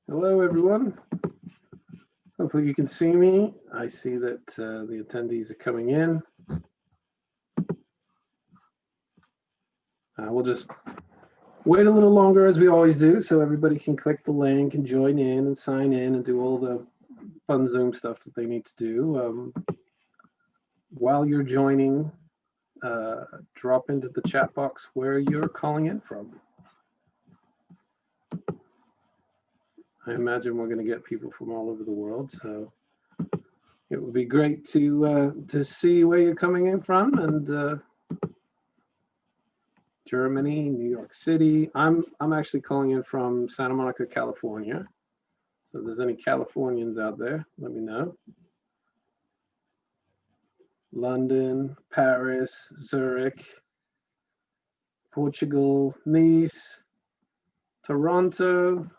Hello, everyone. Hopefully you can see me. I see that the attendees are coming in. We'll just wait a little longer as we always do so everybody can click the link and join in and sign in and do all the fun Zoom stuff that they need to do. While you're joining, drop into the chat box where you're calling in from. I imagine we're going to get people from all over the world, so it would be great to see where you're coming in from. And Germany, New York City. I'm actually calling in from Santa Monica, California. So if there's any Californians out there, let me know. London, Paris, Zurich, Portugal, Nice, Toronto,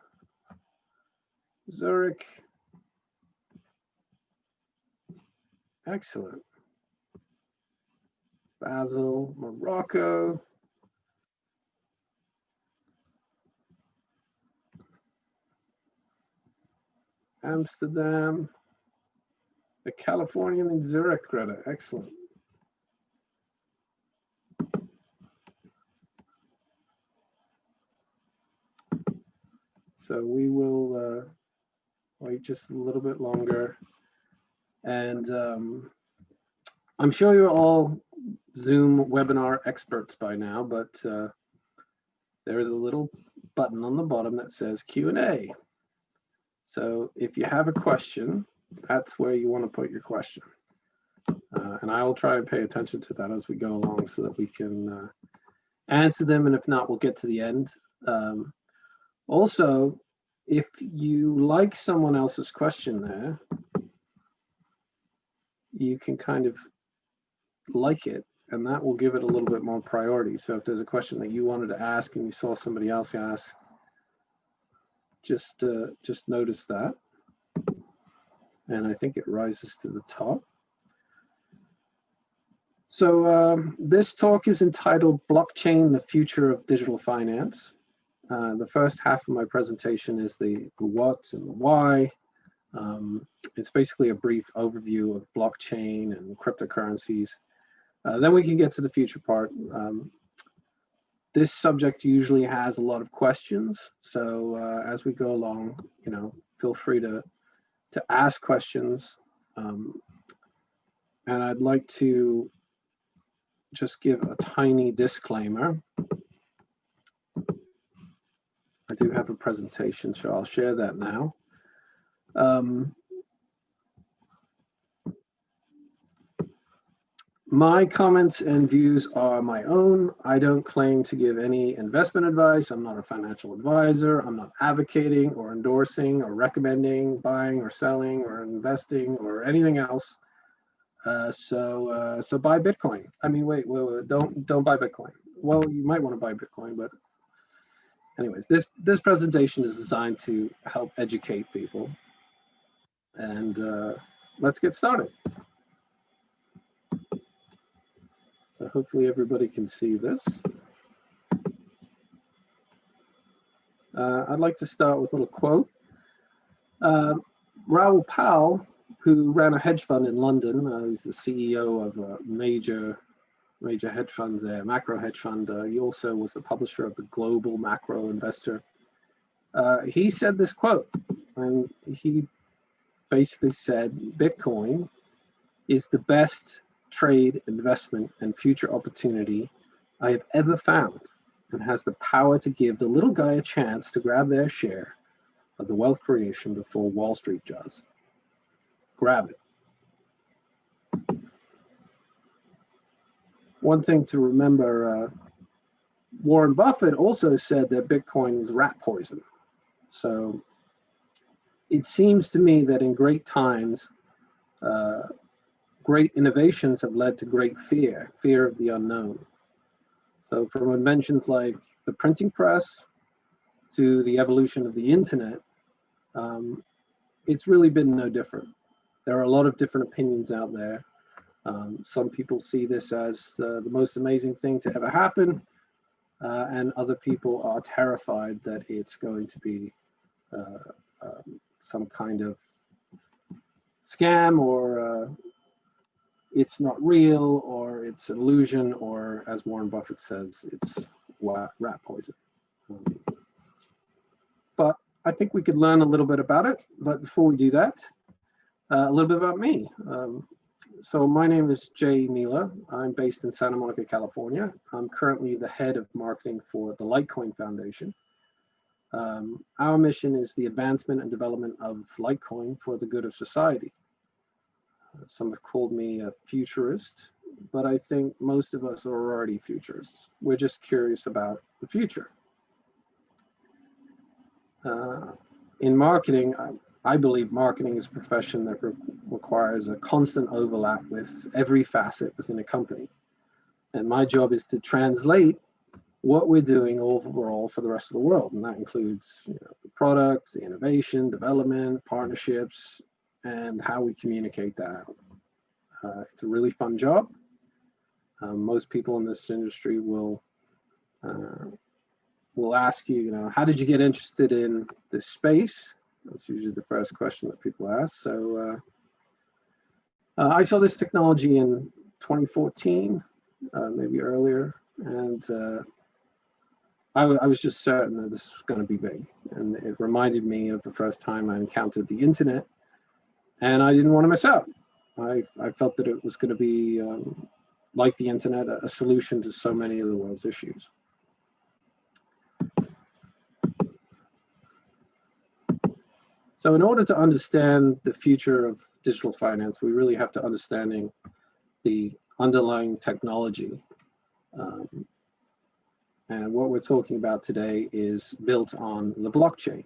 Zurich. Excellent. Basel, Morocco. Amsterdam. The Californian in Zurich, Greta. Excellent. So we will wait just a little bit longer. And I'm sure you're all Zoom webinar experts by now, but there is a little button on the bottom that says Q&A. So if you have a question, that's where you want to put your question. And I will try and pay attention to that as we go along so that we can answer them. And if not, we'll get to the end. Also, if you like someone else's question there, you can kind of like it, and that will give it a little bit more priority. So if there's a question that you wanted to ask and you saw somebody else ask, just notice that. And I think it rises to the top. So this talk is entitled Blockchain, the Future of Digital Finance. The first half of my presentation is the what and the why. It's basically a brief overview of blockchain and cryptocurrencies. Then we can get to the future part. This subject usually has a lot of questions. So as we go along, feel free to ask questions. And I'd like to just give a tiny disclaimer. I do have a presentation, so I'll share that now. My comments and views are my own. I don't claim to give any investment advice. I'm not a financial advisor. I'm not advocating or endorsing or recommending buying or selling or investing or anything else. So buy Bitcoin. I mean, wait, don't buy Bitcoin. Well, you might want to buy Bitcoin, but anyways, this presentation is designed to help educate people. And let's get started. So hopefully everybody can see this. I'd like to start with a little quote. Raoul Pal, who ran a hedge fund in London, he's the CEO of a major hedge fund there, macro hedge fund. He also was the publisher of the Global Macro Investor. He said this quote, and he basically said, Bitcoin is the best trade, investment, and future opportunity I have ever found, and has the power to give the little guy a chance to grab their share of the wealth creation before Wall Street does. Grab it. One thing to remember, Warren Buffett also said that Bitcoin was rat poison. So it seems to me that in great times, great innovations have led to great fear of the unknown. So from inventions like the printing press to the evolution of the internet, it's really been no different. There are a lot of different opinions out there. Some people see this as the most amazing thing to ever happen, and other people are terrified that it's going to be some kind of scam, or it's not real, or it's an illusion, or as Warren Buffett says, it's rat poison. But I think we could learn a little bit about it. But before we do that, a little bit about me. So my name is Jay Milla. I'm based in Santa Monica, California. I'm currently the head of marketing for the Litecoin Foundation. Our mission is the advancement and development of Litecoin for the good of society. Some have called me a futurist, but I think most of us are already futurists. We're just curious about the future. In marketing, I believe marketing is a profession that requires a constant overlap with every facet within a company. And my job is to translate what we're doing overall for the rest of the world. And that includes, the products, the innovation, development, partnerships, and how we communicate that out. It's a really fun job. Most people in this industry will ask you, how did you get interested in this space? That's usually the first question that people ask. So I saw this technology in 2014, maybe earlier, and I was just certain that this was going to be big. And it reminded me of the first time I encountered the internet, and I didn't want to miss out. I felt that it was going to be, like the internet, a solution to so many of the world's issues. So in order to understand the future of digital finance, we really have to understand the underlying technology. And what we're talking about today is built on the blockchain.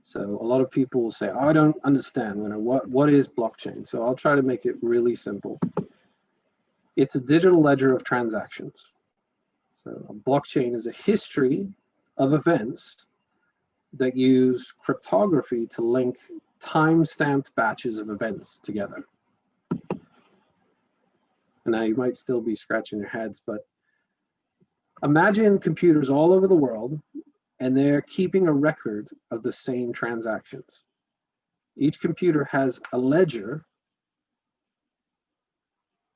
So a lot of people will say, oh, I don't understand, what is blockchain? So I'll try to make it really simple. It's a digital ledger of transactions. So a blockchain is a history of events that use cryptography to link time-stamped batches of events together. And now you might still be scratching your heads, but imagine computers all over the world, and they're keeping a record of the same transactions. Each computer has a ledger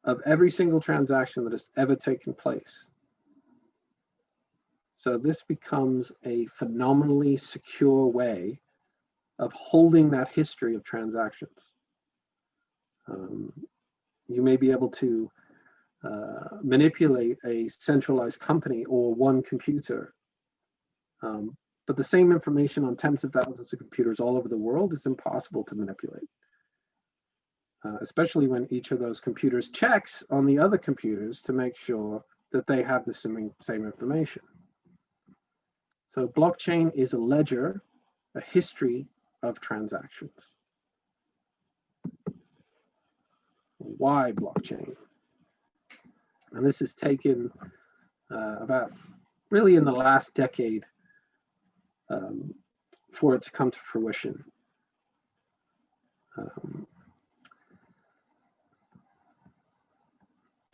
of every single transaction that has ever taken place. So this becomes a phenomenally secure way of holding that history of transactions. You may be able to manipulate a centralized company or one computer, but the same information on tens of thousands of computers all over the world is impossible to manipulate, especially when each of those computers checks on the other computers to make sure that they have the same information. So blockchain is a ledger, a history of transactions. Why blockchain? And this has taken about really in the last decade for it to come to fruition.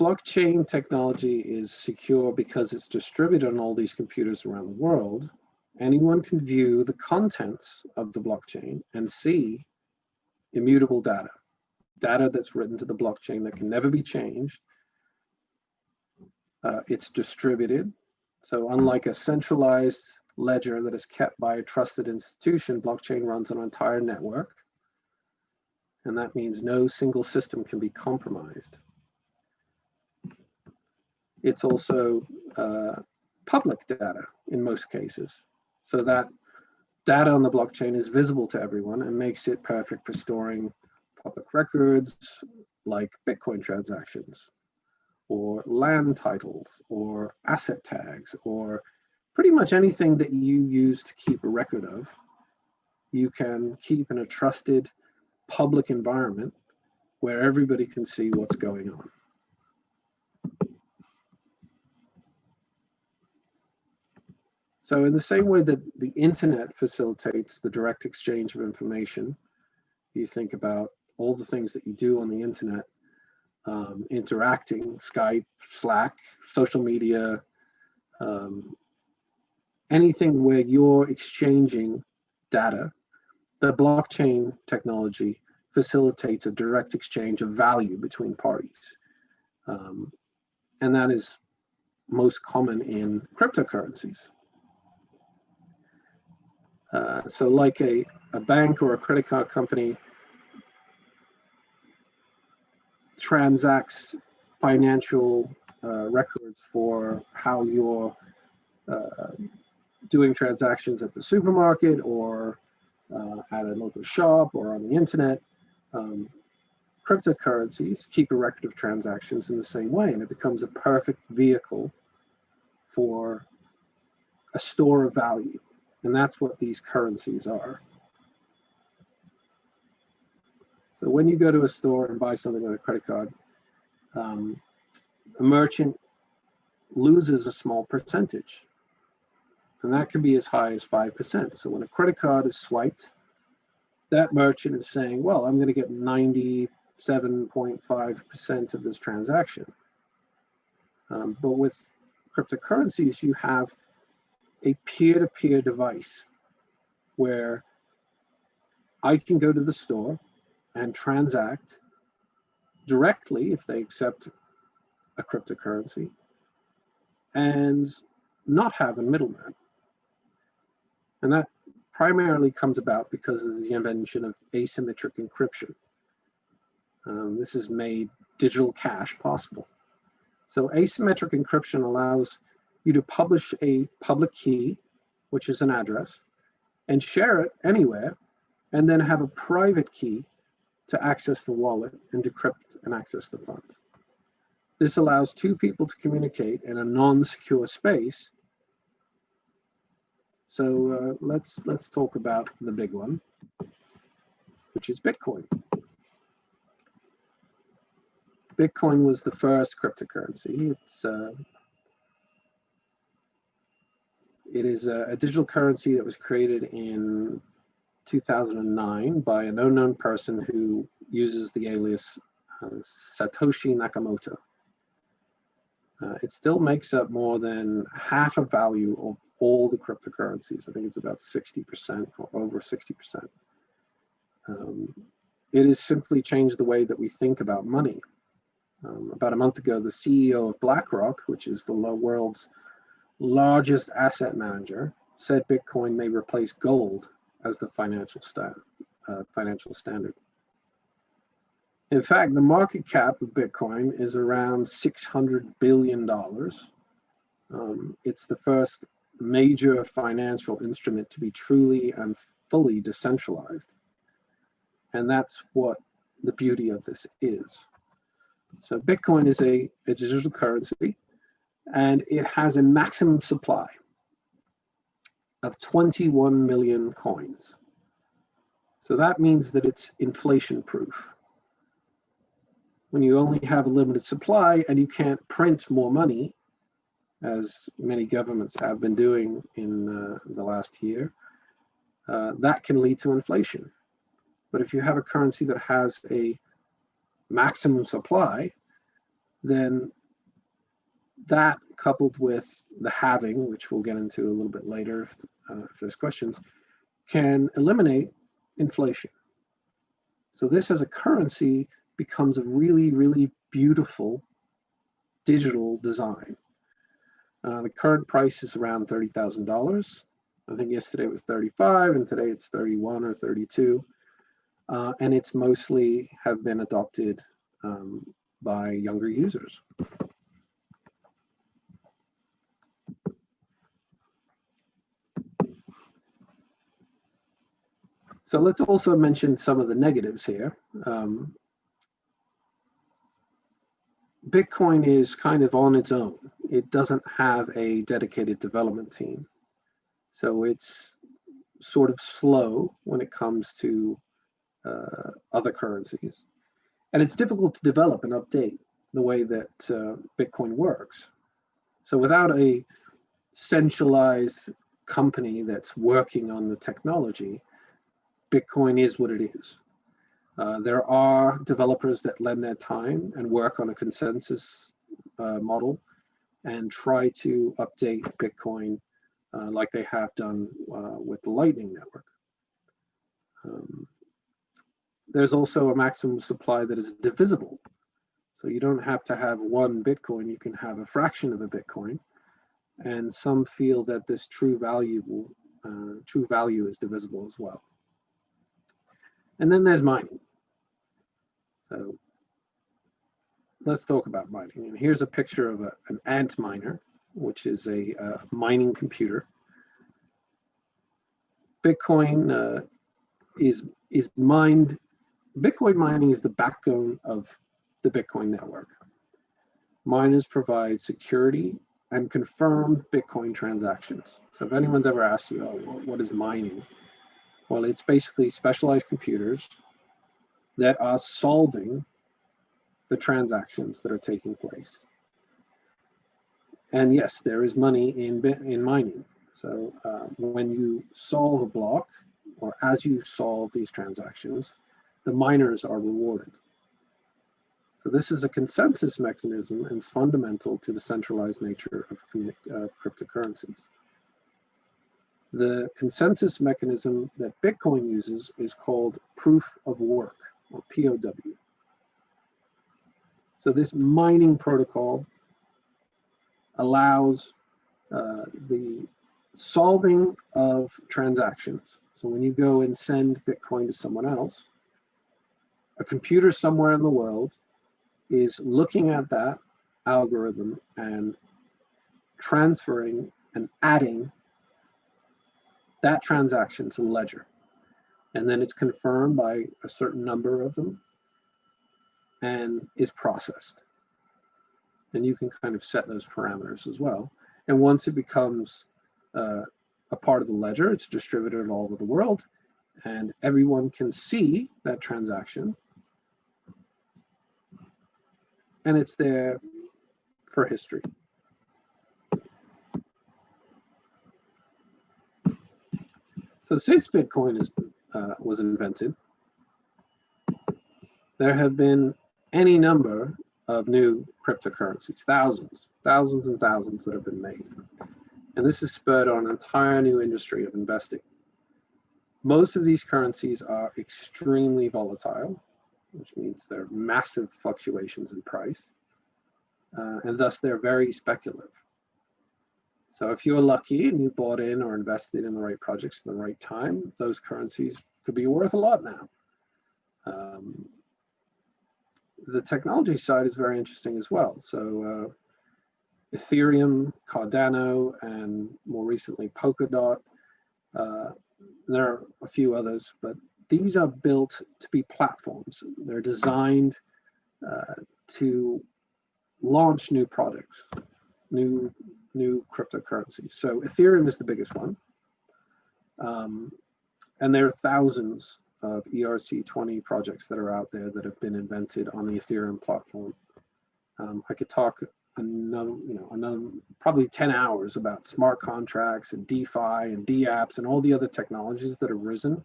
Blockchain technology is secure because it's distributed on all these computers around the world. Anyone can view the contents of the blockchain and see immutable data that's written to the blockchain that can never be changed. It's distributed. So unlike a centralized ledger that is kept by a trusted institution, blockchain runs on an entire network. And that means no single system can be compromised. It's also public data in most cases. So that data on the blockchain is visible to everyone and makes it perfect for storing public records like Bitcoin transactions, or land titles, or asset tags, or pretty much anything that you use to keep a record of. You can keep in a trusted public environment where everybody can see what's going on. So in the same way that the internet facilitates the direct exchange of information, you think about all the things that you do on the internet, interacting, Skype, Slack, social media, anything where you're exchanging data the blockchain technology facilitates a direct exchange of value between parties. And that is most common in cryptocurrencies. So like a bank or a credit card company transacts financial records for how you're doing transactions at the supermarket or at a local shop or on the internet. Cryptocurrencies keep a record of transactions in the same way, and it becomes a perfect vehicle for a store of value. And that's what these currencies are. So when you go to a store and buy something with a credit card, a merchant loses a small percentage. And that can be as high as 5%. So when a credit card is swiped, that merchant is saying, well, I'm going to get 97.5% of this transaction. But with cryptocurrencies, you have a peer-to-peer device where I can go to the store and transact directly if they accept a cryptocurrency and not have a middleman. And that primarily comes about because of the invention of asymmetric encryption. This has made digital cash possible. So asymmetric encryption allows you to publish a public key, which is an address, and share it anywhere, and then have a private key to access the wallet and decrypt and access the funds. This allows two people to communicate in a non-secure space. So let's talk about the big one, which is Bitcoin. Bitcoin was the first cryptocurrency. It is a digital currency that was created in 2009 by an unknown person who uses the alias Satoshi Nakamoto. It still makes up more than half a value of all the cryptocurrencies. I think it's about 60% or over 60%. It has simply changed the way that we think about money. About a month ago, the CEO of BlackRock, which is the world's largest asset manager, said Bitcoin may replace gold as the financial standard. In fact, the market cap of Bitcoin is around $600 billion. It's the first major financial instrument to be truly and fully decentralized. And that's what the beauty of this is. So Bitcoin is a digital currency, and it has a maximum supply of 21 million coins. So that means that it's inflation proof. When you only have a limited supply and you can't print more money, as many governments have been doing in the last year, that can lead to inflation. But if you have a currency that has a maximum supply, then that, coupled with the halving, which we'll get into a little bit later if there's questions, can eliminate inflation. So this as a currency becomes a really, really beautiful digital design. The current price is around $30,000. I think yesterday it was 35, and today it's 31 or 32. And it's mostly have been adopted by younger users. So let's also mention some of the negatives here. Bitcoin is kind of on its own. It doesn't have a dedicated development team. So it's sort of slow when it comes to other currencies. And it's difficult to develop and update the way that Bitcoin works. So without a centralized company that's working on the technology, Bitcoin is what it is. There are developers that lend their time and work on a consensus model and try to update Bitcoin like they have done with the Lightning Network. There's also a maximum supply that is divisible. So you don't have to have one Bitcoin, you can have a fraction of a Bitcoin. And some feel that this true value is divisible as well. And then there's mining. So let's talk about mining. And here's a picture of an ant miner, which is a mining computer. Bitcoin is mined. Bitcoin mining is the backbone of the Bitcoin network. Miners provide security and confirmed Bitcoin transactions. So if anyone's ever asked you, oh, what is mining? Well, it's basically specialized computers that are solving the transactions that are taking place. And yes, there is money in mining. So when you solve a block, or as you solve these transactions, the miners are rewarded. So this is a consensus mechanism and fundamental to the centralized nature of cryptocurrencies. The consensus mechanism that Bitcoin uses is called proof of work, or POW. So this mining protocol allows the solving of transactions. So when you go and send Bitcoin to someone else, a computer somewhere in the world is looking at that algorithm and transferring and adding that transaction to the ledger. And then it's confirmed by a certain number of them and is processed. And you can kind of set those parameters as well. And once it becomes a part of the ledger, it's distributed all over the world, and everyone can see that transaction. And it's there for history. So since Bitcoin was invented, there have been any number of new cryptocurrencies, thousands and thousands that have been made. And this has spurred on an entire new industry of investing. Most of these currencies are extremely volatile, which means there are massive fluctuations in price, and thus they're very speculative. So if you're lucky and you bought in or invested in the right projects at the right time, those currencies could be worth a lot now. The technology side is very interesting as well. So Ethereum, Cardano, and more recently Polkadot. There are a few others, but these are built to be platforms. They're designed to launch new products, new cryptocurrencies. So Ethereum is the biggest one. And there are thousands of ERC20 projects that are out there that have been invented on the Ethereum platform. I could talk another probably 10 hours about smart contracts and DeFi and DApps and all the other technologies that have risen.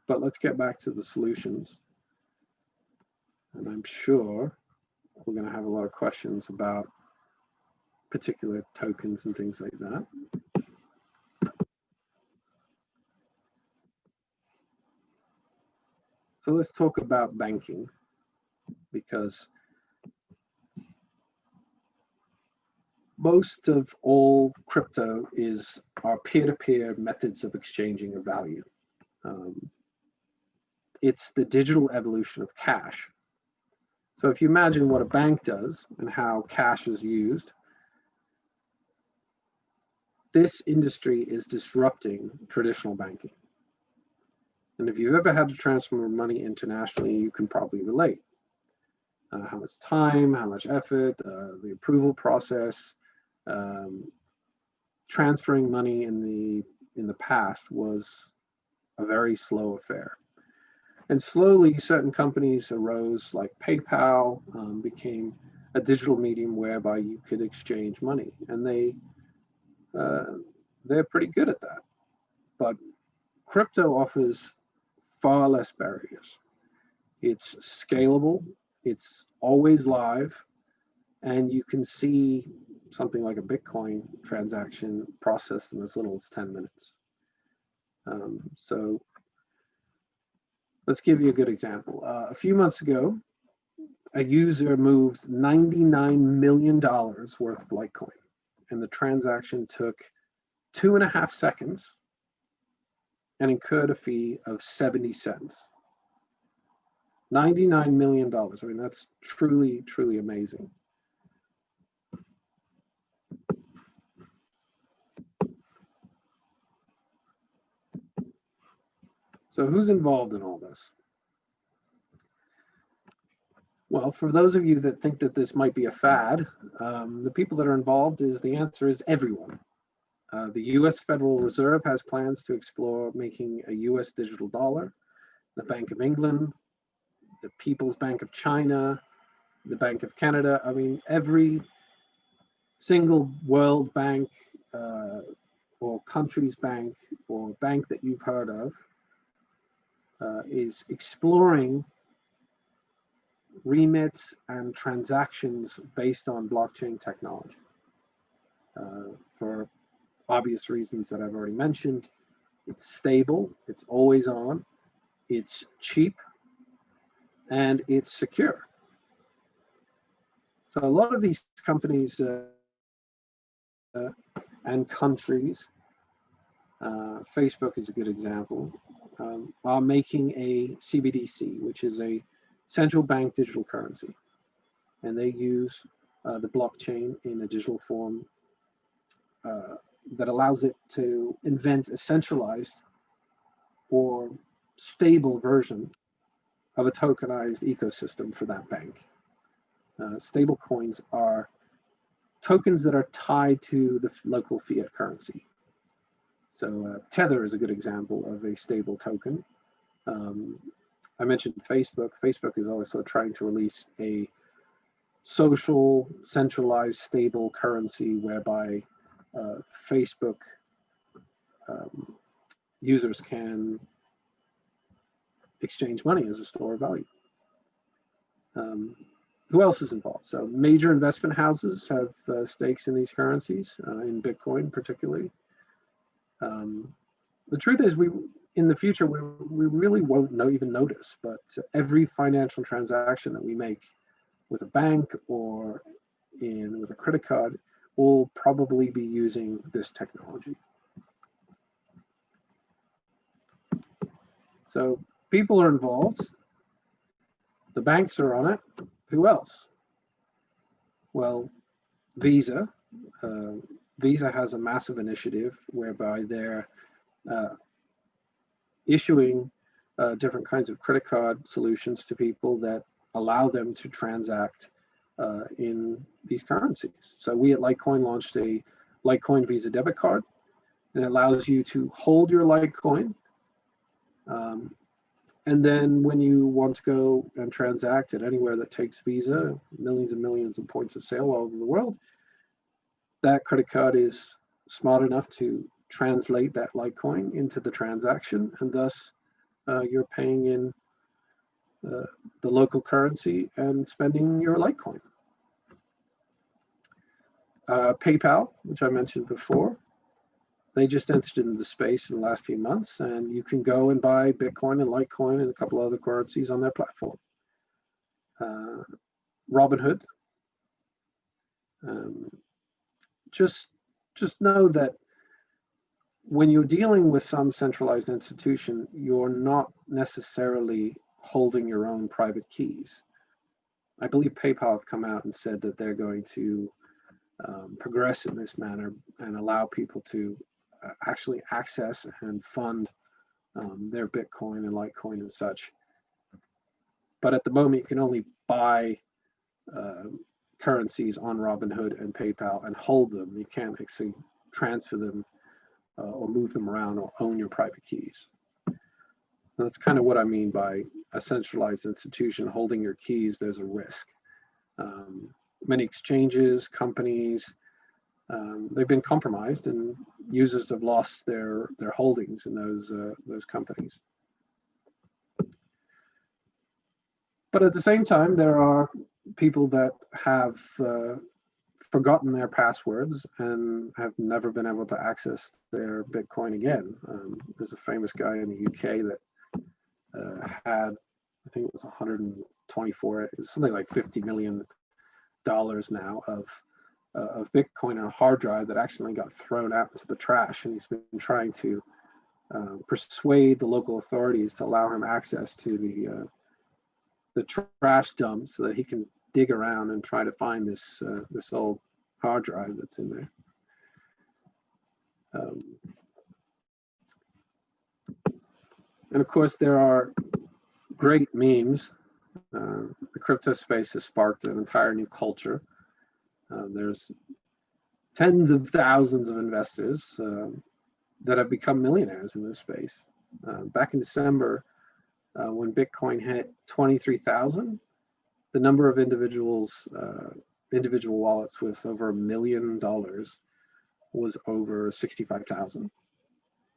But let's get back to the solutions. And I'm sure we're going to have a lot of questions about particular tokens and things like that. So let's talk about banking, because most of all crypto are peer-to-peer methods of exchanging of value. It's the digital evolution of cash. So if you imagine what a bank does and how cash is used, this industry is disrupting traditional banking. And if you've ever had to transfer money internationally, you can probably relate. How much time, how much effort, the approval process. Transferring money in the past was a very slow affair. And slowly, certain companies arose, like PayPal, became a digital medium whereby you could exchange money, and they're pretty good at that. But crypto offers far less barriers. It's scalable, it's always live, and you can see something like a Bitcoin transaction processed in as little as 10 minutes. So let's give you a good example. A few months ago, a user moved $99 million worth of Litecoin, and the transaction took 2.5 seconds and incurred a fee of 70 cents. $99 million. I mean, that's truly, truly amazing. So who's involved in all this? Well, for those of you that think that this might be a fad, the people that are involved the answer is everyone. The US Federal Reserve has plans to explore making a US digital dollar. The Bank of England, the People's Bank of China, the Bank of Canada. I mean, every single World Bank or country's bank or bank that you've heard of is exploring remits and transactions based on blockchain technology for obvious reasons that I've already mentioned. It's stable, it's always on, it's cheap, and it's secure. So a lot of these companies and countries, Facebook is a good example, are making a CBDC, which is a central bank digital currency. And they use the blockchain in a digital form that allows it to invent a centralized or stable version of a tokenized ecosystem for that bank. Stable coins are tokens that are tied to the local fiat currency. So Tether is a good example of a stable token. I mentioned Facebook. Facebook is also trying to release a social, centralized, stable currency whereby Facebook users can exchange money as a store of value. Who else is involved? So major investment houses have stakes in these currencies, in Bitcoin particularly. The truth is, in the future, we really won't even notice, but every financial transaction that we make with a bank or with a credit card will probably be using this technology. So people are involved. The banks are on it. Who else? Well, Visa. Visa has a massive initiative whereby they're issuing different kinds of credit card solutions to people that allow them to transact in these currencies. So we at Litecoin launched a Litecoin Visa debit card, and it allows you to hold your Litecoin. And then when you want to go and transact at anywhere that takes Visa, millions and millions of points of sale all over the world, that credit card is smart enough to translate that Litecoin into the transaction, and thus you're paying in the local currency and spending your Litecoin. PayPal, which I mentioned before, they just entered into the space in the last few months, and you can go and buy Bitcoin and Litecoin and a couple other currencies on their platform. Robinhood. Just know that when you're dealing with some centralized institution, you're not necessarily holding your own private keys. I believe PayPal have come out and said that they're going to progress in this manner and allow people to actually access and fund their Bitcoin and Litecoin and such. But at the moment, you can only buy currencies on Robinhood and PayPal and hold them. You can't actually transfer them or move them around or own your private keys. That's kind of what I mean by a centralized institution holding your keys. There's a risk. Many exchanges, companies, they've been compromised, and users have lost their holdings in those companies. But at the same time, there are people that have forgotten their passwords and have never been able to access their Bitcoin again. There's a famous guy in the UK that had, I think it was 124, it was something like $50 million now of Bitcoin on a hard drive that accidentally got thrown out into the trash, and he's been trying to persuade the local authorities to allow him access to the trash dump so that he can dig around and try to find this this old hard drive that's in there. And of course, there are great memes. The crypto space has sparked an entire new culture. There's tens of thousands of investors that have become millionaires in this space. Back in December, when Bitcoin hit 23,000, the number of individual wallets with over $1 million was over 65,000.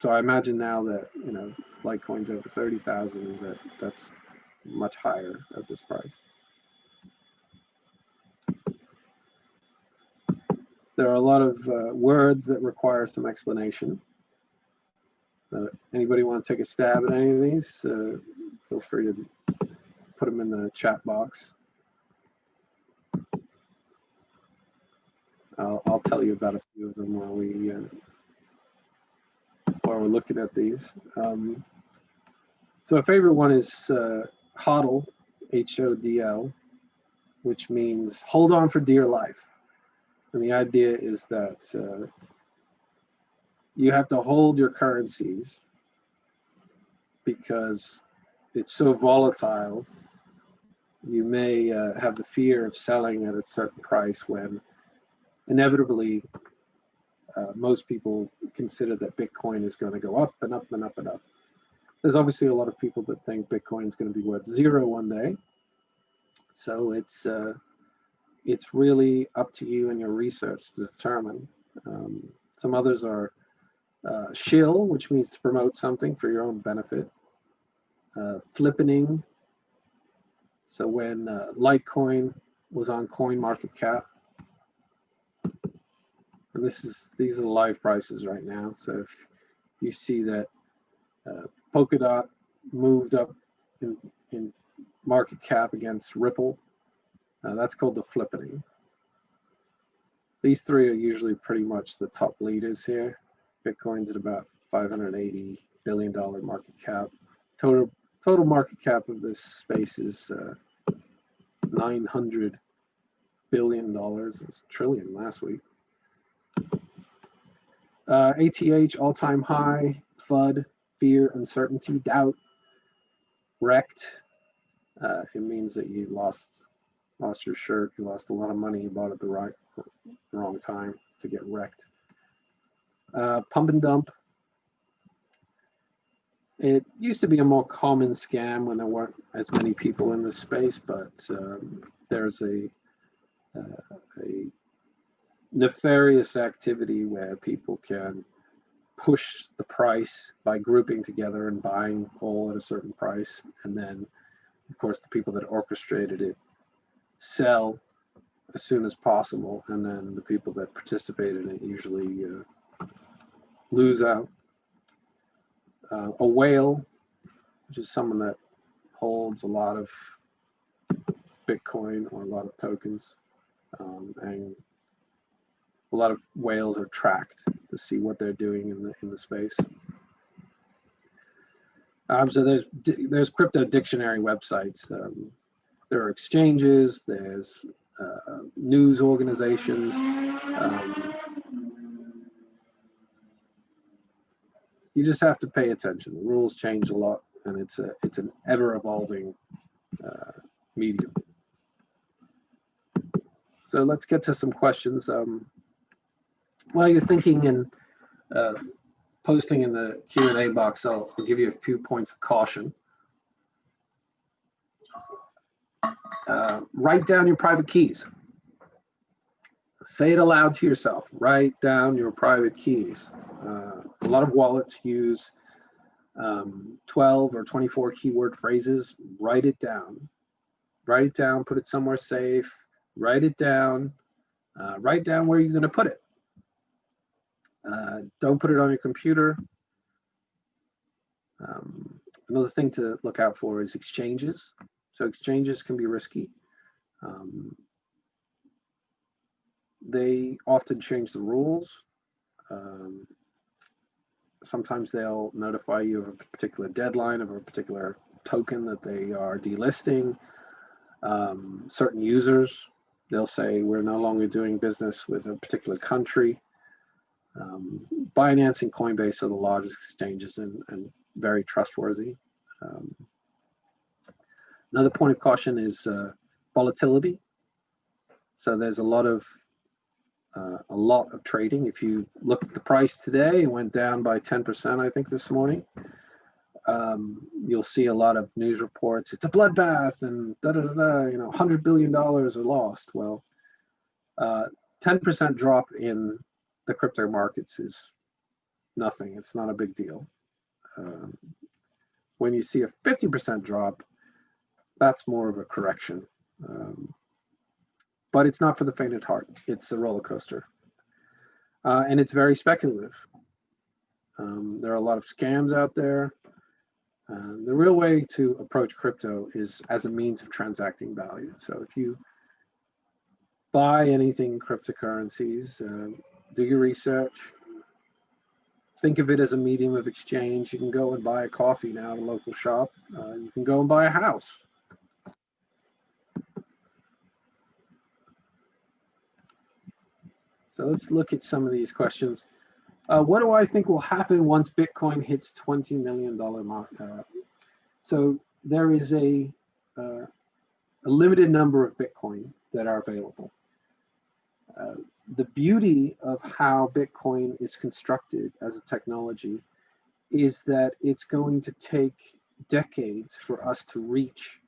So I imagine now that, you know, Litecoin's over 30,000, that's much higher at this price. There are a lot of words that require some explanation. Anybody want to take a stab at any of these? Feel free to put them in the chat box. I'll tell you about a few of them while we're looking at these. So a favorite one is HODL, H-O-D-L, which means hold on for dear life. And the idea is that you have to hold your currencies because it's so volatile. You may have the fear of selling at a certain price when inevitably most people consider that Bitcoin is going to go up and up and up and up. There's obviously a lot of people that think Bitcoin is going to be worth zero one day. So it's really up to you and your research to determine. Some others are shill, which means to promote something for your own benefit. Flippening. So when Litecoin was on CoinMarketCap, and these are the live prices right now. So if you see that Polkadot moved up in market cap against Ripple, that's called the flippening. These three are usually pretty much the top leaders here. Bitcoin's at about $580 billion market cap. Total market cap of this space is $900 billion. It was a trillion last week. ATH, all-time high. FUD, fear, uncertainty, doubt. Wrecked, it means that you lost your shirt, you lost a lot of money, you bought it the wrong time to get wrecked. Pump and dump. It used to be a more common scam when there weren't as many people in this space, but there's a nefarious activity where people can push the price by grouping together and buying all at a certain price, and then of course the people that orchestrated it sell as soon as possible, and then the people that participated in it usually lose out. A whale, which is someone that holds a lot of Bitcoin or a lot of tokens, and a lot of whales are tracked to see what they're doing in the space. So there's crypto dictionary websites. There are exchanges. There's news organizations. You just have to pay attention. The rules change a lot, and it's an ever-evolving medium. So let's get to some questions. While you're thinking and posting in the Q&A box, I'll give you a few points of caution. Write down your private keys. Say it aloud to yourself. Write down your private keys. A lot of wallets use 12 or 24 keyword phrases. Write it down. Write it down, put it somewhere safe. Write it down. Write down where you're going to put it. Don't put it on your computer. Another thing to look out for is exchanges. So exchanges can be risky. They often change the rules. Sometimes they'll notify you of a particular deadline of a particular token that they are delisting. Certain users, they'll say we're no longer doing business with a particular country. Binance and Coinbase are the largest exchanges and very trustworthy. Another point of caution is volatility. So there's a lot of trading. If you look at the price today, it went down by 10%, I think, this morning. You'll see a lot of news reports. It's a bloodbath and $100 billion are lost. Well, 10% drop in the crypto markets is nothing. It's not a big deal. When you see a 50% drop, that's more of a correction. But it's not for the faint at heart. It's a roller coaster. And it's very speculative. There are a lot of scams out there. The real way to approach crypto is as a means of transacting value. So if you buy anything in cryptocurrencies, do your research. Think of it as a medium of exchange. You can go and buy a coffee now at a local shop. You can go and buy a house. So let's look at some of these questions. What do I think will happen once Bitcoin hits $20 million mark? So there is a limited number of Bitcoin that are available. The beauty of how Bitcoin is constructed as a technology is that it's going to take decades for us to reach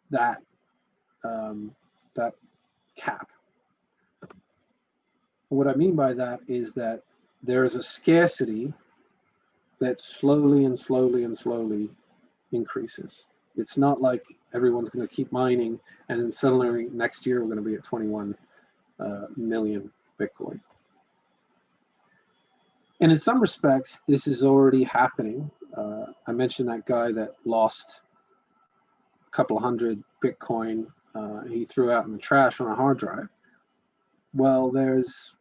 that, that cap. What I mean by that is that there is a scarcity that slowly and slowly and slowly increases. It's not like everyone's going to keep mining and then suddenly next year we're going to be at 21 million Bitcoin. And in some respects, this is already happening. I mentioned that guy that lost a couple hundred Bitcoin he threw out in the trash on a hard drive. Well, there's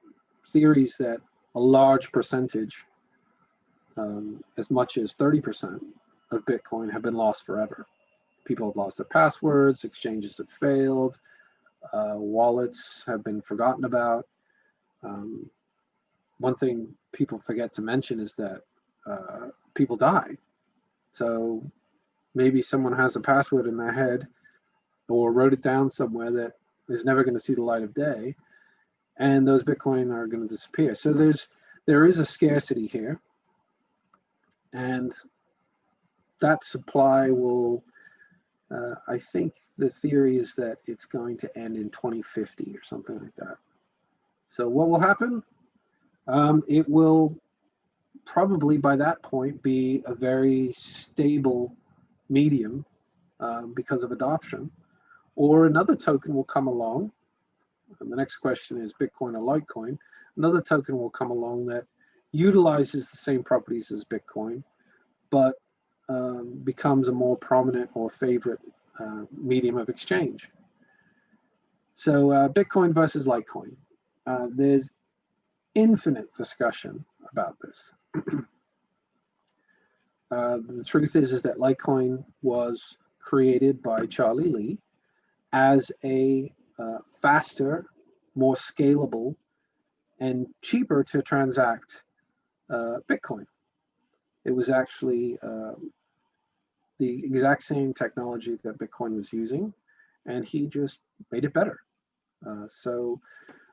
theories that a large percentage, as much as 30% of Bitcoin have been lost forever. People have lost their passwords, exchanges have failed, wallets have been forgotten about. One thing people forget to mention is that people die. So maybe someone has a password in their head or wrote it down somewhere that is never going to see the light of day, and those Bitcoin are going to disappear. So there is a scarcity here, and that supply will, I think the theory is that it's going to end in 2050 or something like that. So what will happen? It will probably by that point be a very stable medium because of adoption, or another token will come along. And the next question is Bitcoin or Litecoin. Another token will come along that utilizes the same properties as Bitcoin, but becomes a more prominent or favorite medium of exchange. So Bitcoin versus Litecoin. There's infinite discussion about this. The truth is that Litecoin was created by Charlie Lee as a faster, more scalable, and cheaper to transact Bitcoin. It was actually the exact same technology that Bitcoin was using, and he just made it better. So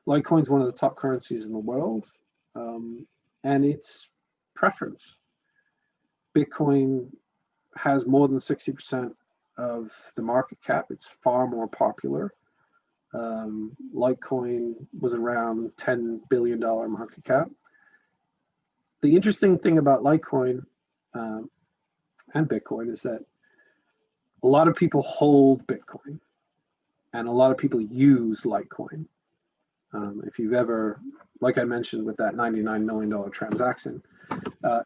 Litecoin is one of the top currencies in the world, and it's preference. Bitcoin has more than 60% of the market cap. It's far more popular. Litecoin was around $10 billion market cap. The interesting thing about Litecoin and Bitcoin is that a lot of people hold Bitcoin and a lot of people use Litecoin. If you've ever, like I mentioned with that $99 million transaction,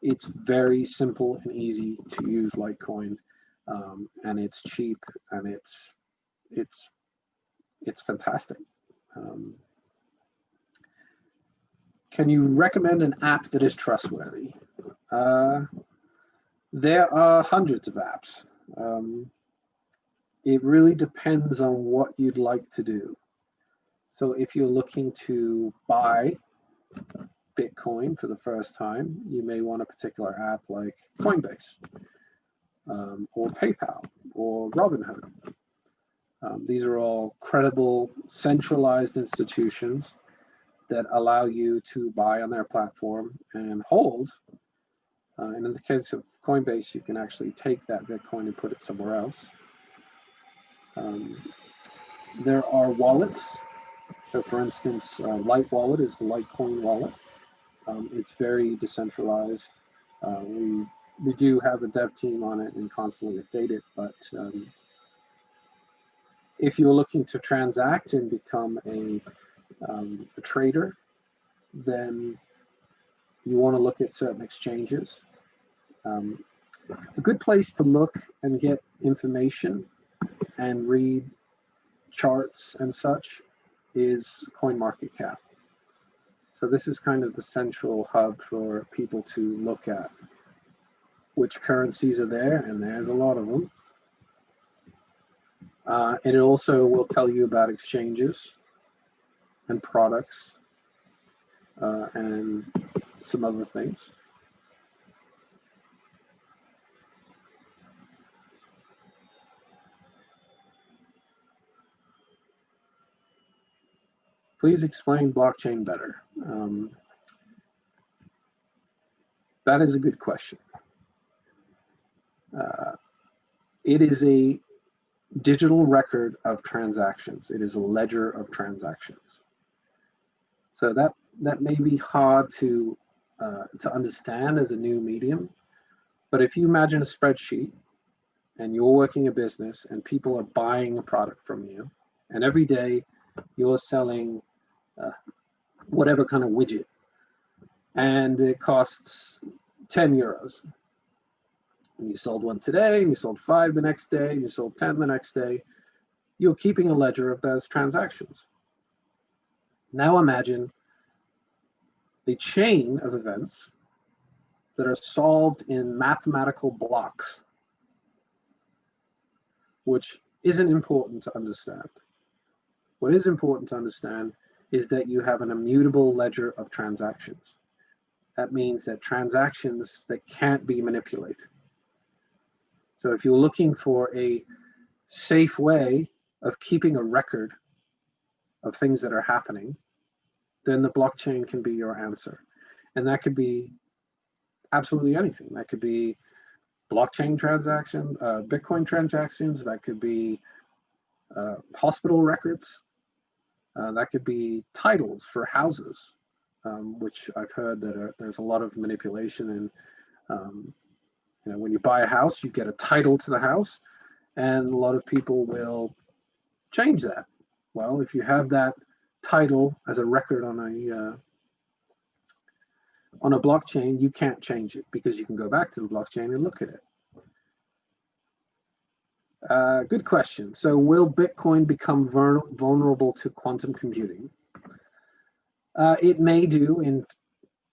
it's very simple and easy to use Litecoin, and it's cheap, and it's fantastic. Can you recommend an app that is trustworthy? There are hundreds of apps. It really depends on what you'd like to do. So if you're looking to buy Bitcoin for the first time, you may want a particular app like Coinbase, or PayPal, or Robinhood. These are all credible, centralized institutions that allow you to buy on their platform and hold. And in the case of Coinbase, you can actually take that Bitcoin and put it somewhere else. There are wallets. So for instance, Lite Wallet is the Litecoin wallet. It's very decentralized. We do have a dev team on it and constantly update it, but if you're looking to transact and become a trader, then you want to look at certain exchanges. A good place to look and get information and read charts and such is CoinMarketCap. So this is kind of the central hub for people to look at which currencies are there, and there's a lot of them. And it also will tell you about exchanges and products and some other things. Please explain blockchain better. That is a good question. It is a digital record of transactions. It is a ledger of transactions. So that may be hard to understand as a new medium, but if you imagine a spreadsheet and you're working a business and people are buying a product from you, and every day you're selling whatever kind of widget, and it costs 10 euros. And you sold one today, and you sold 5 the next day, and you sold 10 the next day. You're keeping a ledger of those transactions. Now imagine a chain of events that are solved in mathematical blocks, which isn't important to understand. What is important to understand is that you have an immutable ledger of transactions. That means that transactions that can't be manipulated. So if you're looking for a safe way of keeping a record of things that are happening, then the blockchain can be your answer. And that could be absolutely anything. That could be blockchain transaction, Bitcoin transactions, that could be hospital records, that could be titles for houses, which I've heard that there's a lot of manipulation. And when you buy a house, you get a title to the house, and a lot of people will change that. Well, if you have that title as a record on a blockchain, you can't change it because you can go back to the blockchain and look at it. Good question. So will Bitcoin become vulnerable to quantum computing? It may do in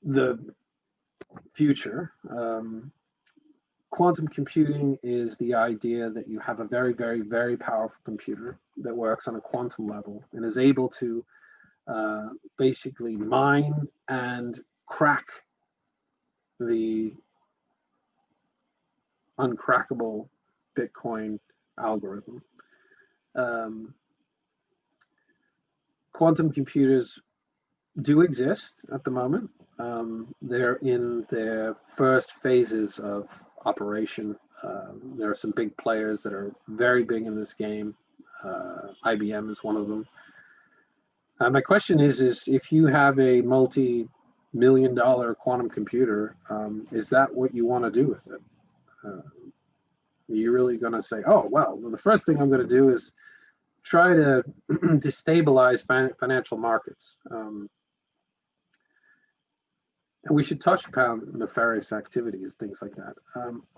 the future. Quantum computing is the idea that you have a very, very, very powerful computer that works on a quantum level and is able to basically mine and crack the uncrackable Bitcoin algorithm. Quantum computers do exist at the moment. They're in their first phases of operation. There are some big players that are very big in this game. IBM is one of them. My question is if you have a multi-million-dollar quantum computer, is that what you want to do with it? Are you really going to say, oh, well, the first thing I'm going to do is try to destabilize financial markets. And we should touch upon nefarious activities, things like that.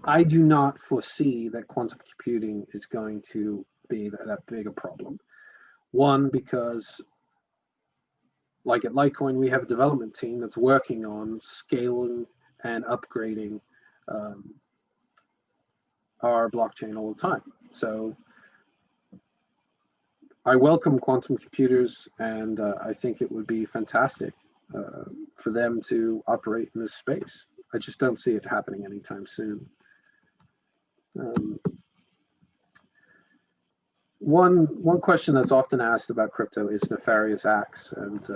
I do not foresee that quantum computing is going to be that big a problem. One, because like at Litecoin, we have a development team that's working on scaling and upgrading our blockchain all the time. So I welcome quantum computers, and I think it would be fantastic for them to operate in this space. I just don't see it happening anytime soon. One question that's often asked about crypto is nefarious acts, and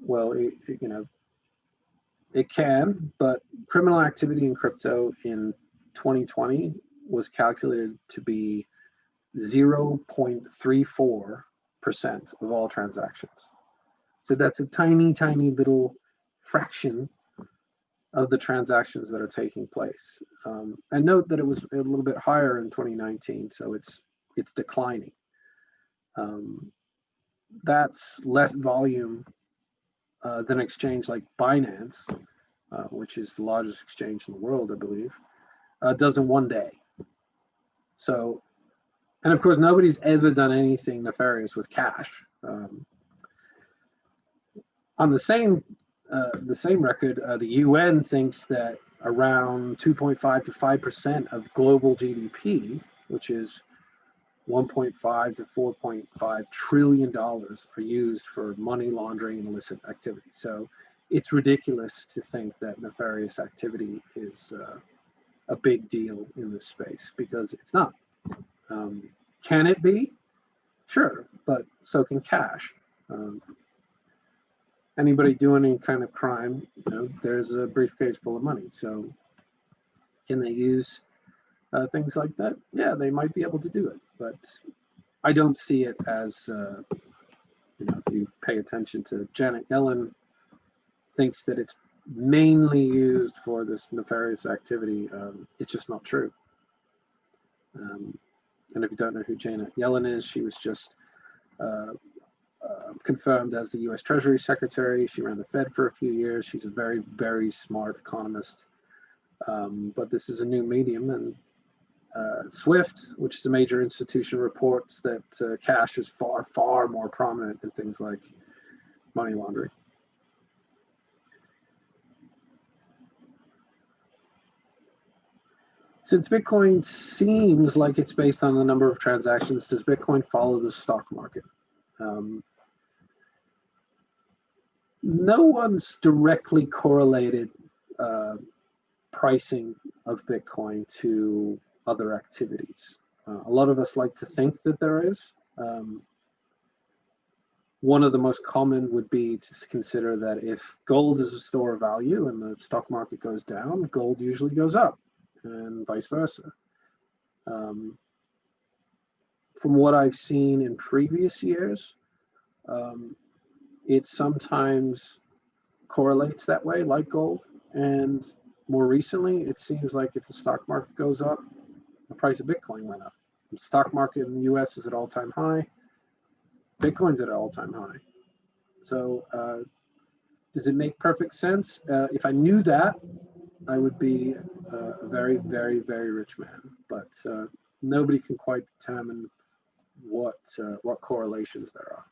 well, you know, it can, but criminal activity in crypto in 2020 was calculated to be 0.34% of all transactions. So that's a tiny, tiny little fraction of the transactions that are taking place. And note that it was a little bit higher in 2019, so it's declining. That's less volume than an exchange like Binance, which is the largest exchange in the world, I believe, does in one day. So, and of course, nobody's ever done anything nefarious with cash. On the same record, the UN thinks that around 2.5 to 5% of global GDP, which is 1.5 to 4.5 trillion dollars, are used for money laundering and illicit activity. So it's ridiculous to think that nefarious activity is a big deal in this space, because it's not. Can it be? Sure, but so can cash. Anybody doing any kind of crime, you know, there's a briefcase full of money. So can they use things like that? Yeah, they might be able to do it, but I don't see it as, you know, if you pay attention to Janet Yellen, thinks that it's mainly used for this nefarious activity. It's just not true. And if you don't know who Janet Yellen is, she was just confirmed as the US Treasury Secretary. She ran the Fed for a few years. She's a very, very smart economist. But this is a new medium, and SWIFT, which is a major institution, reports that cash is far, far more prominent in things like money laundering. Since Bitcoin seems like it's based on the number of transactions, does Bitcoin follow the stock market? No one's directly correlated pricing of Bitcoin to other activities. A lot of us like to think that there is. One of the most common would be to consider that if gold is a store of value and the stock market goes down, gold usually goes up, and vice versa. From what I've seen in previous years, it sometimes correlates that way, like gold. And more recently, it seems like if the stock market goes up, the price of Bitcoin went up. The stock market in the US is at all-time high. Bitcoin's at an all-time high. So does it make perfect sense? If I knew that, I would be a very, very, very rich man. But nobody can quite determine what correlations there are.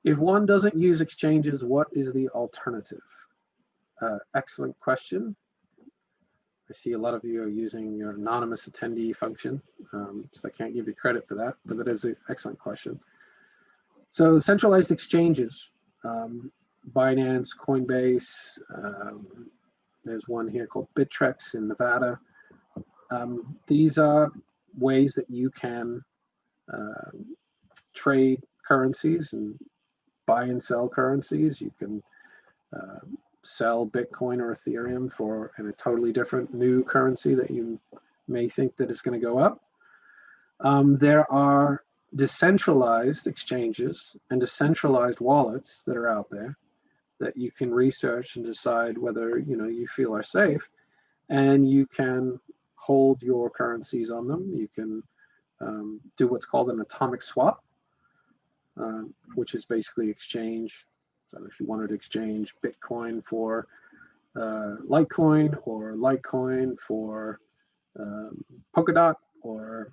If one doesn't use exchanges, what is the alternative? Excellent question. I see a lot of you are using your anonymous attendee function, so I can't give you credit for that, but that is an excellent question. So centralized exchanges, Binance, Coinbase, there's one here called Bittrex in Nevada. These are ways that you can trade currencies and buy and sell currencies. You can sell Bitcoin or Ethereum for a totally different new currency that you may think that is going to go up. There are decentralized exchanges and decentralized wallets that are out there that you can research and decide whether you feel are safe, and you can hold your currencies on them. You can do what's called an atomic swap, which is basically exchange. So if you wanted to exchange Bitcoin for Litecoin, or Litecoin for Polkadot or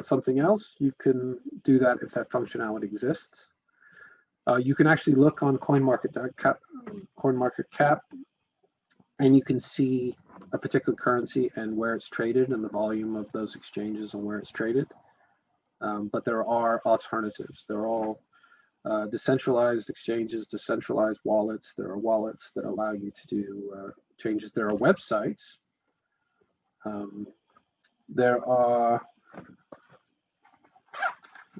something else, you can do that if that functionality exists. You can actually look on CoinMarketCap, and you can see a particular currency and where it's traded and the volume of those exchanges and where it's traded. But there are alternatives. They're all decentralized exchanges, decentralized wallets. There are wallets that allow you to do changes. There are websites. There are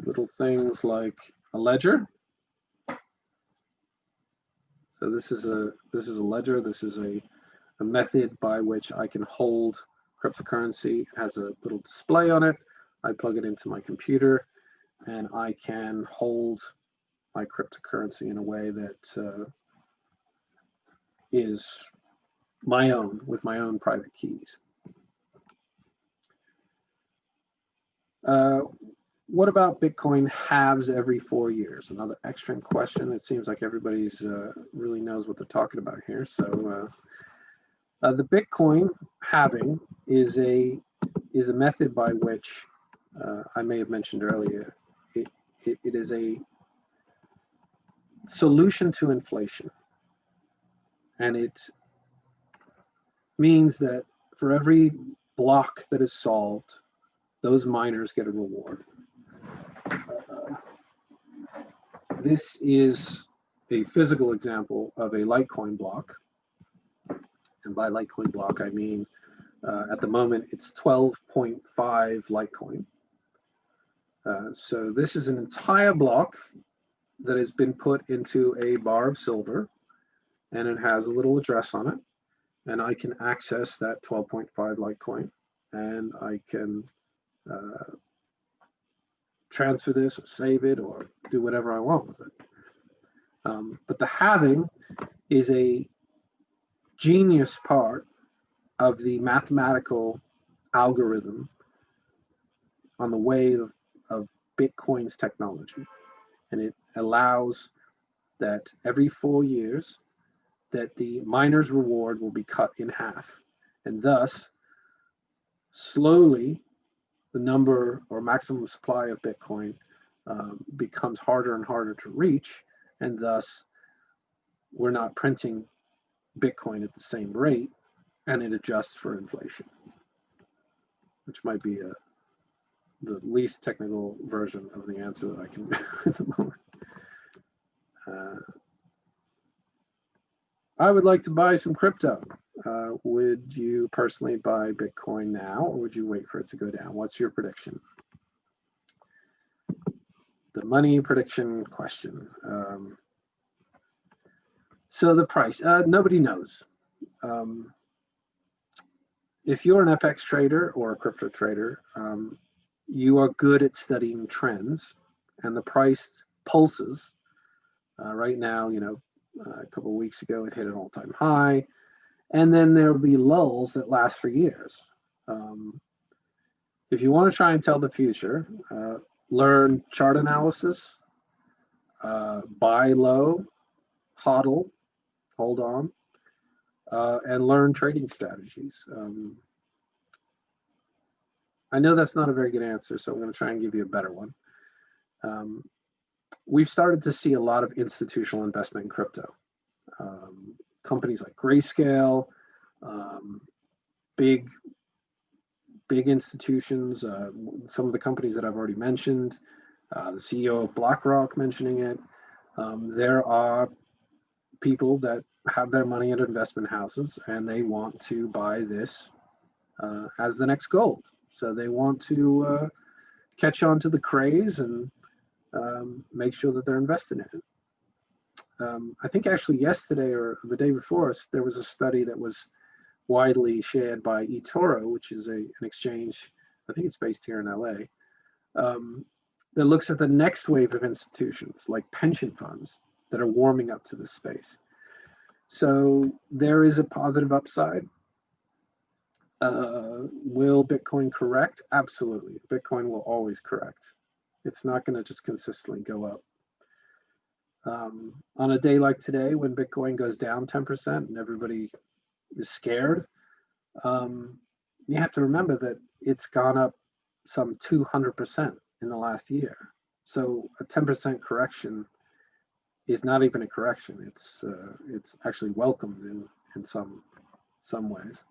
little things like a ledger. So this is a ledger. This is a method by which I can hold cryptocurrency. It has a little display on it. I plug it into my computer, and I can hold my cryptocurrency in a way that is my own, with my own private keys. What about Bitcoin halves every 4 years? Another excellent question. It seems like everybody's really knows what they're talking about here. So the Bitcoin halving is a method by which I may have mentioned earlier. It is a solution to inflation, and it means that for every block that is solved, those miners get a reward. This is a physical example of a Litecoin block. And by Litecoin block, I mean, at the moment, it's 12.5 Litecoin. So this is an entire block that has been put into a bar of silver, and it has a little address on it. And I can access that 12.5 Litecoin, and I can transfer this or save it or do whatever I want with it. But the halving is a genius part of the mathematical algorithm on the way of Bitcoin's technology. And it allows that every 4 years that the miner's reward will be cut in half. And thus, slowly, the number or maximum supply of Bitcoin becomes harder and harder to reach, and thus we're not printing Bitcoin at the same rate, and it adjusts for inflation, which might be the least technical version of the answer that I can do at the moment. I would like to buy some crypto. Would you personally buy Bitcoin now, or would you wait for it to go down? What's your prediction? The money prediction question. So the price, nobody knows. If you're an FX trader or a crypto trader, you are good at studying trends, and the price pulses. Right now, a couple of weeks ago, it hit an all-time high, and then there'll be lulls that last for years. If you want to try and tell the future, learn chart analysis, buy low, hodl, hold on, and learn trading strategies. I know that's not a very good answer, so I'm going to try and give you a better one. We've started to see a lot of institutional investment in crypto. Companies like Grayscale, big institutions, some of the companies that I've already mentioned, the CEO of BlackRock mentioning it. There are people that have their money at investment houses, and they want to buy this as the next gold. So they want to catch on to the craze and make sure that they're invested in it. I think actually yesterday or the day before, there was a study that was widely shared by eToro, which is an exchange, I think it's based here in LA, that looks at the next wave of institutions like pension funds that are warming up to this space. So there is a positive upside. Will Bitcoin correct? Absolutely. Bitcoin will always correct. It's not going to just consistently go up. On a day like today, when Bitcoin goes down 10% and everybody is scared, you have to remember that it's gone up some 200% in the last year. So a 10% correction is not even a correction. It's actually welcomed in some ways.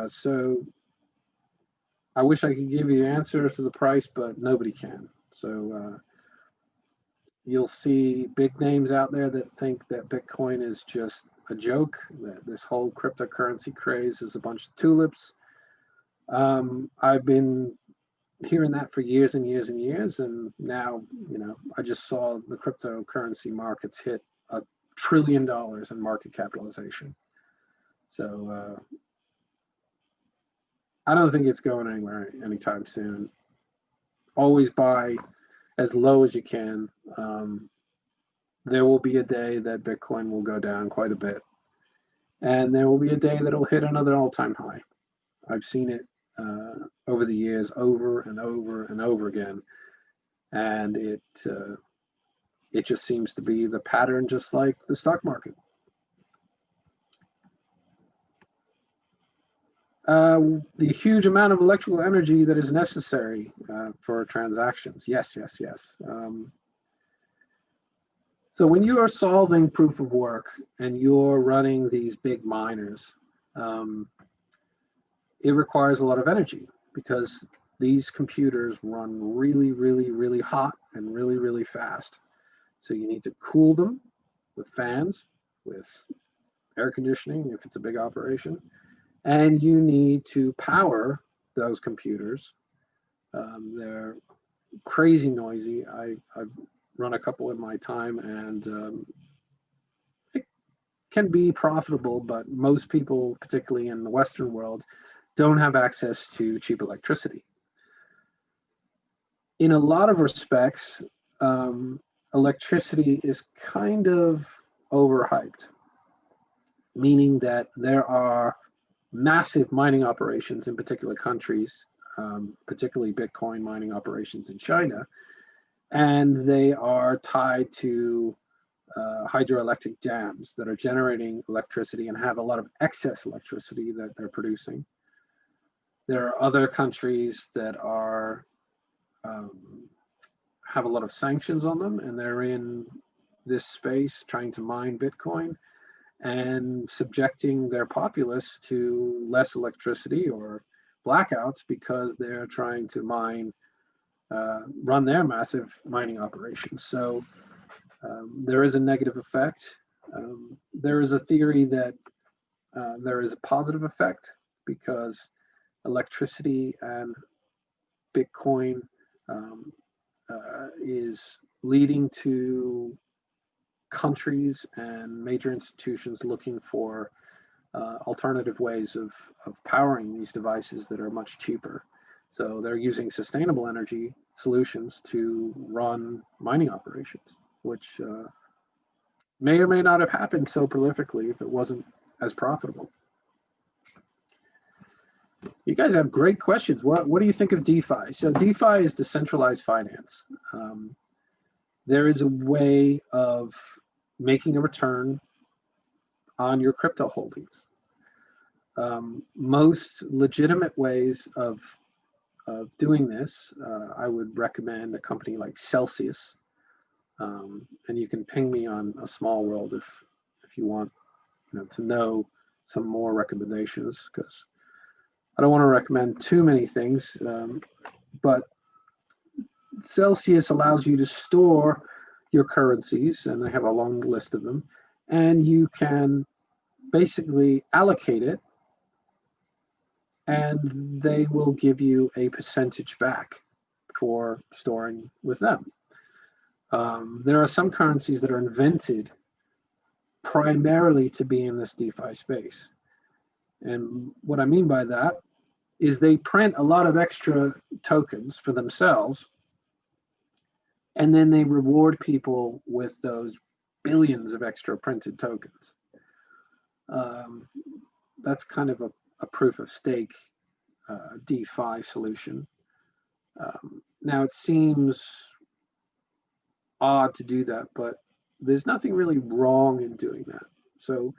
So I wish I could give you the answer to the price, but nobody can. So you'll see big names out there that think that Bitcoin is just a joke, that this whole cryptocurrency craze is a bunch of tulips. I've been hearing that for years and years and years, and now, I just saw the cryptocurrency markets hit $1 trillion in market capitalization. So I don't think it's going anywhere anytime soon. Always buy as low as you can. There will be a day that Bitcoin will go down quite a bit, and there will be a day that it'll hit another all-time high. I've seen it over the years, over and over and over again, and it just seems to be the pattern, just like the stock market. The huge amount of electrical energy that is necessary for transactions. Yes. So when you are solving proof of work and you're running these big miners, it requires a lot of energy because these computers run really, really, really hot and really, really fast. So you need to cool them with fans, with air conditioning if it's a big operation, and you need to power those computers. They're crazy noisy. I've run a couple in my time, and it can be profitable, but most people, particularly in the Western world, don't have access to cheap electricity. In a lot of respects, electricity is kind of overhyped, meaning that there are massive mining operations in particular countries, particularly Bitcoin mining operations in China, and they are tied to hydroelectric dams that are generating electricity and have a lot of excess electricity that they're producing. There are other countries that are have a lot of sanctions on them, and they're in this space trying to mine Bitcoin and subjecting their populace to less electricity or blackouts because they're trying to run their massive mining operations. So there is a negative effect. There is a theory that there is a positive effect because electricity and Bitcoin is leading to countries and major institutions looking for alternative ways of powering these devices that are much cheaper. So they're using sustainable energy solutions to run mining operations, which may or may not have happened so prolifically if it wasn't as profitable. You guys have great questions. What do you think of DeFi? So DeFi is decentralized finance. There is a way of making a return on your crypto holdings. Most legitimate ways of doing this, I would recommend a company like Celsius. And you can ping me on ASMALLWORLD if you want to know some more recommendations, because I don't want to recommend too many things, but Celsius allows you to store your currencies, and they have a long list of them, and you can basically allocate it, and they will give you a percentage back for storing with them. There are some currencies that are invented primarily to be in this DeFi space. And what I mean by that is they print a lot of extra tokens for themselves, and then they reward people with those billions of extra printed tokens. That's kind of a proof of stake DeFi solution. Now it seems odd to do that, but there's nothing really wrong in doing that. So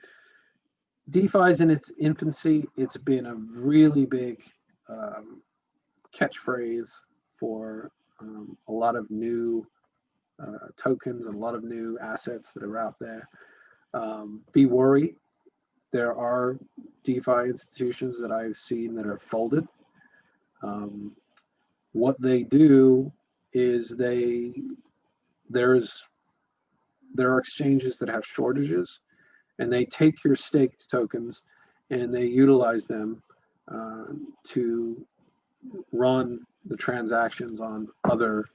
DeFi is in its infancy. It's been a really big catchphrase for a lot of new tokens and a lot of new assets that are out there. Be worried. There are DeFi institutions that I've seen that are folded. What they do is there are exchanges that have shortages, and they take your staked tokens and they utilize them to run the transactions on other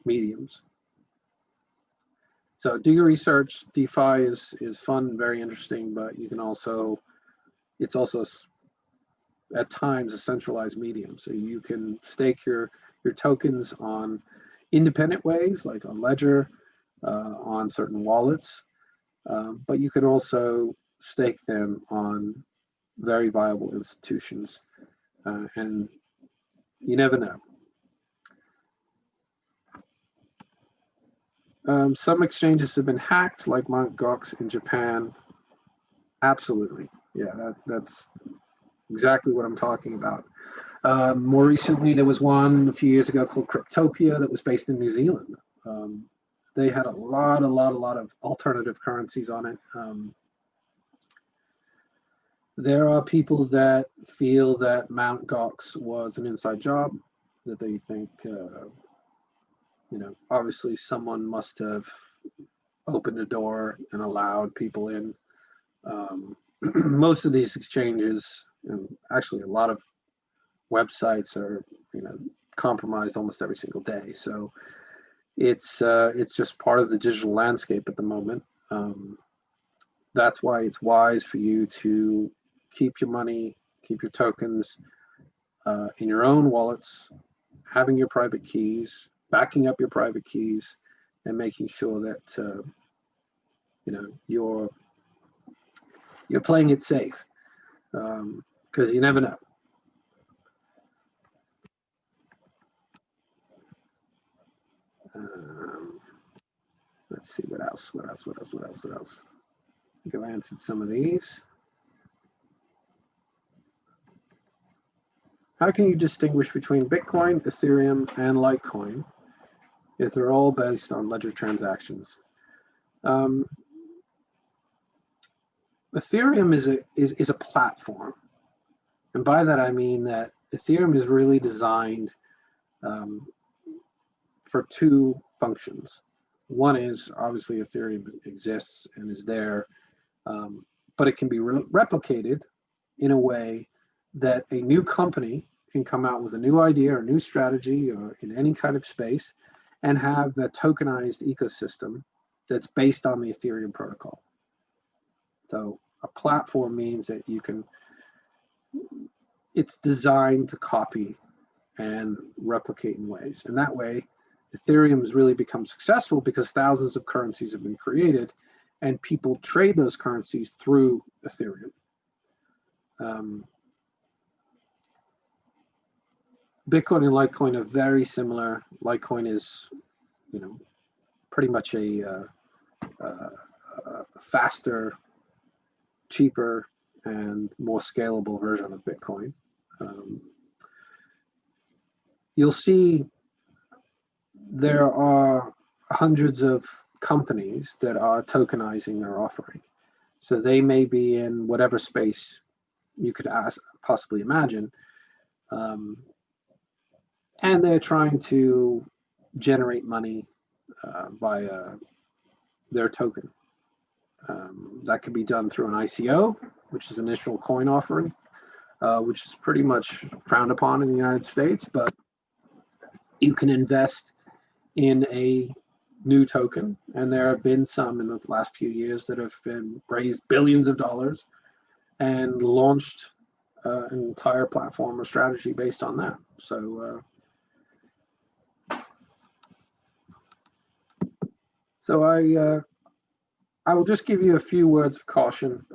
mediums. So do your research. DeFi is fun, very interesting, but you can also, it's also at times a centralized medium. So you can stake your tokens on independent ways, like on Ledger, on certain wallets, but you can also stake them on very viable institutions, and you never know. Some exchanges have been hacked, like Mt. Gox in Japan. Absolutely, yeah, that's exactly what I'm talking about. More recently, there was one a few years ago called Cryptopia that was based in New Zealand. They had a lot of alternative currencies on it. There are people that feel that Mt. Gox was an inside job, that they think, obviously someone must have opened a door and allowed people in. Most of these exchanges, and actually a lot of websites, are compromised almost every single day. So it's just part of the digital landscape at the moment. That's why it's wise for you to keep your money, keep your tokens in your own wallets, having your private keys, backing up your private keys, and making sure that you're playing it safe, because you never know. Let's see what else. I think I've answered some of these. How can you distinguish between Bitcoin, Ethereum, and Litecoin if they're all based on ledger transactions? Ethereum is a platform, and by that I mean that Ethereum is really designed for two functions. One is, obviously, Ethereum exists and is there, but it can be replicated in a way that a new company can come out with a new idea or new strategy or in any kind of space and have a tokenized ecosystem that's based on the Ethereum protocol. So a platform means that it's designed to copy and replicate in ways. And that way, Ethereum has really become successful because thousands of currencies have been created and people trade those currencies through Ethereum. Bitcoin and Litecoin are very similar. Litecoin is, pretty much a faster, cheaper, and more scalable version of Bitcoin. You'll see there are hundreds of companies that are tokenizing their offering. So they may be in whatever space you could possibly imagine. And they're trying to generate money via their token. That could be done through an ICO, which is initial coin offering, which is pretty much frowned upon in the United States, but you can invest in a new token, and there have been some in the last few years that have been raised billions of dollars and launched an entire platform or strategy based on that. So I I will just give you a few words of caution.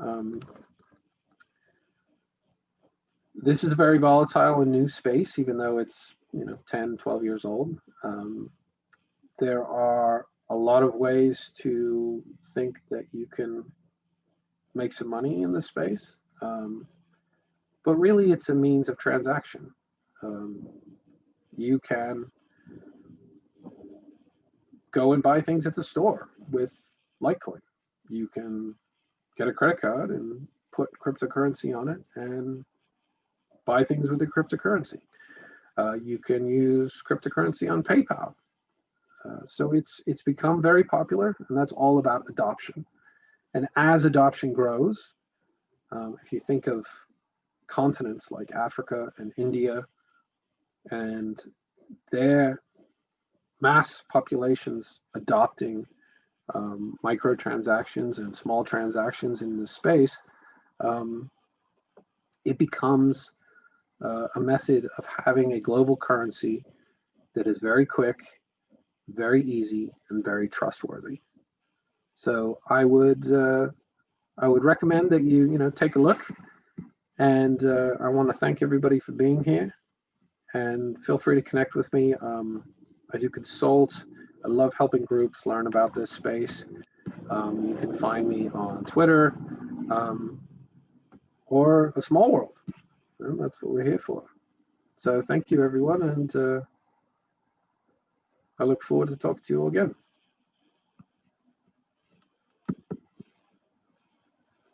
This is a very volatile and new space, even though it's 10, 12 years old. There are a lot of ways to think that you can make some money in this space, but really it's a means of transaction. You can go and buy things at the store with Litecoin. You can get a credit card and put cryptocurrency on it and buy things with the cryptocurrency. You can use cryptocurrency on PayPal. So it's become very popular, and that's all about adoption. And as adoption grows, if you think of continents like Africa and India and their mass populations adopting microtransactions and small transactions in this space, it becomes a method of having a global currency that is very quick, very easy, and very trustworthy. So I would recommend that you take a look, and I want to thank everybody for being here, and feel free to connect with me. I do consult. I love helping groups learn about this space. You can find me on Twitter or A Small World. And that's what we're here for. So thank you, everyone, and I look forward to talking to you all again.